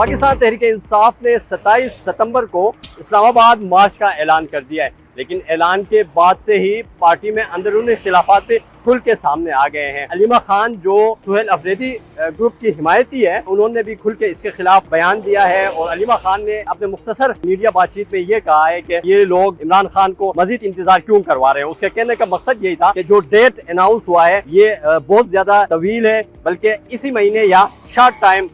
पाकिस्तान तहरीक इंसाफ ने 27 सितंबर को इस्लामाबाद मार्च का ऐलान कर दिया है, लेकिन ऐलान के बाद से ही पार्टी में अंदरूनी इख्तिलाफात पे खुल के सामने आ गए हैं। अलीमा खान जो सुहेल अफरीदी ग्रुप की हिमायती है, उन्होंने भी खुल के इसके खिलाफ बयान दिया है और अलीमा खान ने अपने मुख्तसर मीडिया बातचीत में ये कहा है कि ये लोग इमरान खान को मजीद इंतजार क्यों करवा रहे हैं। उसके कहने का मकसद यही था कि जो डेट अनाउंस हुआ है ये बहुत ज्यादा तवील है, बल्कि इसी महीने या शॉर्ट टाइम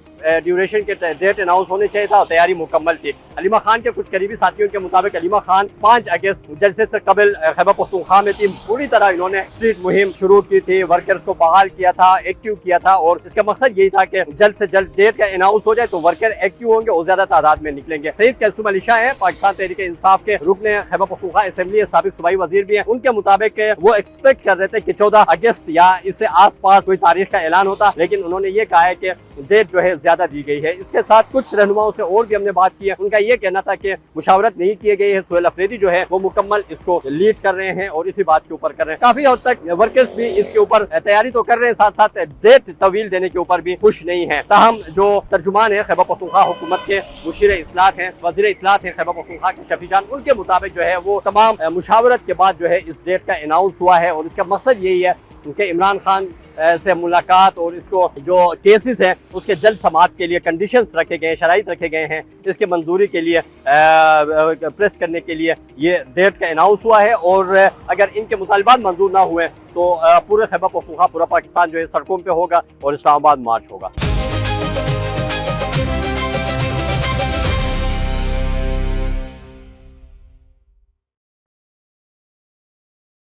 ड्यूरेशन के डेट अनाउंस होने चाहिए था और तैयारी मुकम्मल थी। अलीमा खान के कुछ करीबी साथियों के मुताबिक अलीमा खान 5 अगस्त जलसे से कबल खैबर पख्तूनख्वा में थी। पूरी तरह इन्होंने स्ट्रीट मुहिम शुरू की थी, वर्कर्स को फआल किया था, एक्टिव किया था और इसका मकसद यही था कि जल्द से जल्द डेट का अनाउंस हो जाए तो वर्कर एक्टिव होंगे और ज्यादा तादाद में निकलेंगे। सईद कैसुम अली शाह है, पाकिस्तान तहरीक इंसाफ के रुकने खैबर पख्तूनख्वा असेंबली साबिक सूबाई वजीर भी है। उनके मुताबिक वो एक्सपेक्ट कर रहे थे कि 14 अगस्त या इससे आस पास कोई तारीख का ऐलान होता, लेकिन उन्होंने ये कहा है कि डेट जो है ज्यादा दी गई है। इसके साथ कुछ रहनुमाओं से और भी हमने बात की है, उनका ये कहना था कि मुशावरत नहीं की गई है। सुहेल अफरीदी जो है वो मुकम्मल इसको लीड कर रहे हैं और इसी बात के ऊपर कर रहे हैं। काफी हद तक वर्कर्स भी इसके ऊपर तैयारी तो कर रहे हैं, साथ साथ डेट तवील देने के ऊपर भी खुश नहीं है। ताहम जो तर्जुमान है खैबर पख्तूनख्वा हुकूमत के मुशीर इत्तलात हैं, वजीर इत्तलात हैं खैबर पख्तूनख्वा के शफी जान, उनके मुताबिक जो है वो तमाम मुशावरत के बाद जो है इस डेट का अनाउंस हुआ है और इसका मकसद यही है कि इमरान खान से मुलाकात और इसको जो केसेस हैं उसके जल्द समाअत के लिए कंडीशंस रखे गए हैं, शराइत रखे गए हैं। इसके मंजूरी के लिए प्रेस करने के लिए ये डेट का अनाउंस हुआ है और अगर इनके मुतालबात मंजूर ना हुए तो पूरे खैबर पख्तूनख्वा पूरा पाकिस्तान जो है सड़कों पे होगा और इस्लामाबाद मार्च होगा।